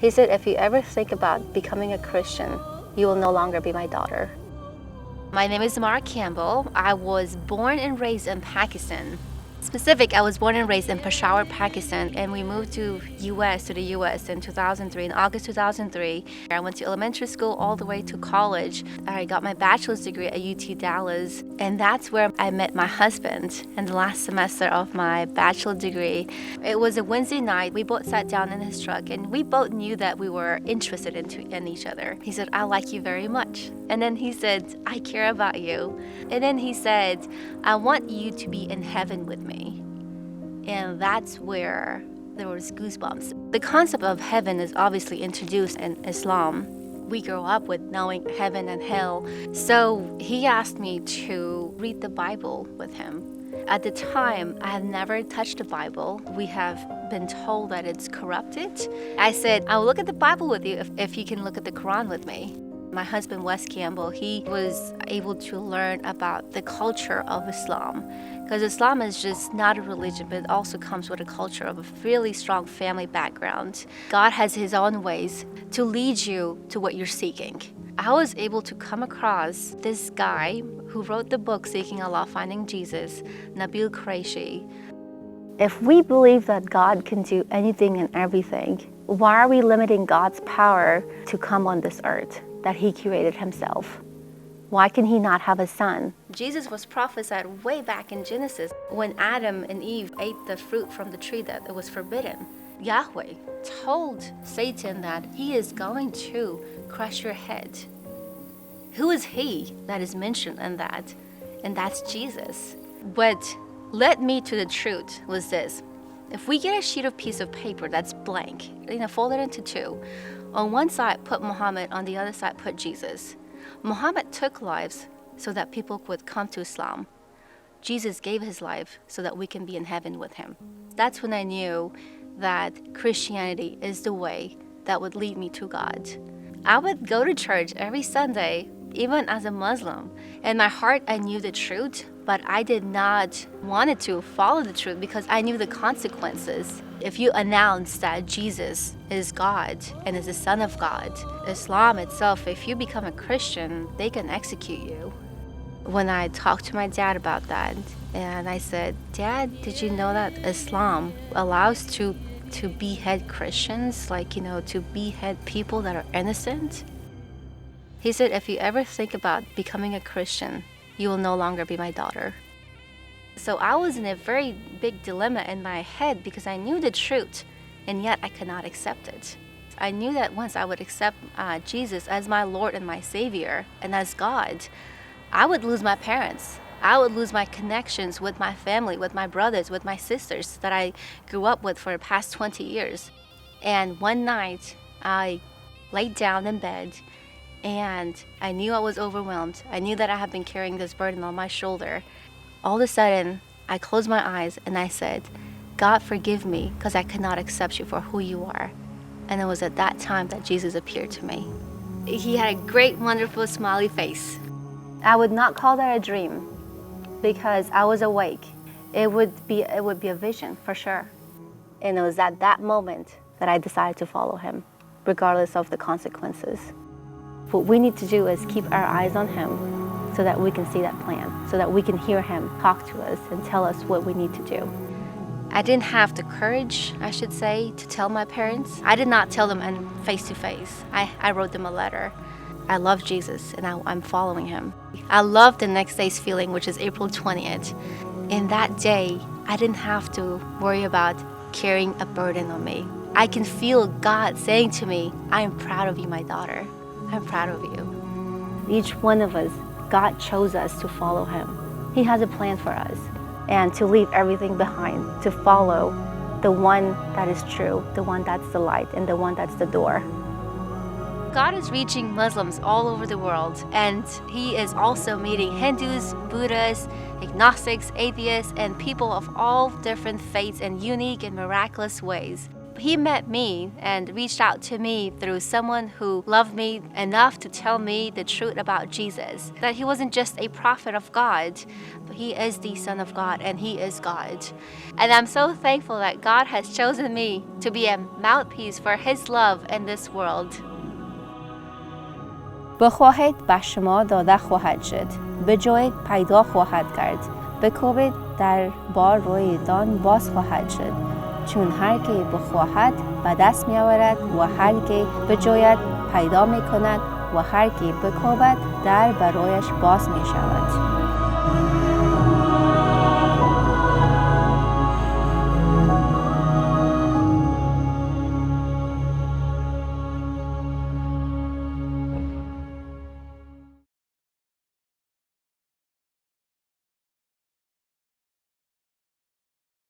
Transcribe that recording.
He said, if you ever think about becoming a Christian, you will no longer be my daughter. My name is Zemara Campbell. I was born and raised in Pakistan. I was born and raised in Peshawar, Pakistan, and we moved to the U.S. in 2003, in August 2003. I went to elementary school all the way to college. I got my bachelor's degree at UT Dallas, and that's where I met my husband in the last semester of my bachelor degree. It was a Wednesday night. We both sat down in his truck, and we both knew that we were interested in each other. He said, I like you very much. And then he said, I care about you. And then he said, I want you to be in heaven with me. And that's where there was goosebumps. The concept of heaven is obviously introduced in Islam. We grow up with knowing heaven and hell. So he asked me to read the Bible with him. At the time, I had never touched the Bible. We have been told that it's corrupted. I said, I will look at the Bible with you if you can look at the Quran with me. My husband, Wes Campbell, he was able to learn about the culture of Islam. Because Islam is just not a religion, but it also comes with a culture of a really strong family background. God has His own ways to lead you to what you're seeking. I was able to come across this guy who wrote the book Seeking Allah, Finding Jesus, Nabil Qureshi. If we believe that God can do anything and everything, why are we limiting God's power to come on this earth that He created Himself? Why can He not have a son? Jesus was prophesied way back in Genesis when Adam and Eve ate the fruit from the tree that it was forbidden. Yahweh told Satan that he is going to crush your head. Who is he that is mentioned in that? And that's Jesus. What led me to the truth was this. If we get a sheet of piece of paper that's blank, fold it into two. On one side, put Muhammad. On the other side, put Jesus. Muhammad took lives so that people would come to Islam. Jesus gave His life so that we can be in heaven with Him. That's when I knew that Christianity is the way that would lead me to God. I would go to church every Sunday, even as a Muslim. In my heart, I knew the truth, but I did not want to follow the truth because I knew the consequences. If you announce that Jesus is God and is the Son of God, Islam itself, if you become a Christian, they can execute you. When I talked to my dad about that, and I said, Dad, did you know that Islam allows to behead Christians, to behead people that are innocent? He said, if you ever think about becoming a Christian, you will no longer be my daughter. So I was in a very big dilemma in my head because I knew the truth, and yet I could not accept it. I knew that once I would accept Jesus as my Lord and my Savior and as God, I would lose my parents. I would lose my connections with my family, with my brothers, with my sisters that I grew up with for the past 20 years. And one night, I laid down in bed, and I knew I was overwhelmed. I knew that I had been carrying this burden on my shoulder. All of a sudden, I closed my eyes and I said, God, forgive me because I cannot accept you for who you are. And it was at that time that Jesus appeared to me. He had a great, wonderful, smiley face. I would not call that a dream because I was awake. It would be a vision for sure. And it was at that moment that I decided to follow Him, regardless of the consequences. What we need to do is keep our eyes on Him so that we can see that plan, so that we can hear Him talk to us and tell us what we need to do. I didn't have the courage, I should say, to tell my parents. I did not tell them face to face. I wrote them a letter. I love Jesus and I'm following Him. I love the next day's feeling, which is April 20th. In that day, I didn't have to worry about carrying a burden on me. I can feel God saying to me, I am proud of you, my daughter. I'm proud of you. Each one of us, God chose us to follow Him. He has a plan for us and to leave everything behind, to follow the one that is true, the one that's the light, and the one that's the door. God is reaching Muslims all over the world, and He is also meeting Hindus, Buddhists, agnostics, atheists, and people of all different faiths in unique and miraculous ways. He met me and reached out to me through someone who loved me enough to tell me the truth about Jesus, that he wasn't just a prophet of God, but he is the Son of God and he is God. And I'm so thankful that God has chosen me to be a mouthpiece for his love in this world. بخواهید به شما داده خواهد شد، بجویید پیدا خواهد کرد، بکوبید در بار روی دان باز خواهد شد. چون هر که بخواهد به دست می آورد و هر که بجوید پیدا می کند و هر که بکوبد در برایش باز می شود.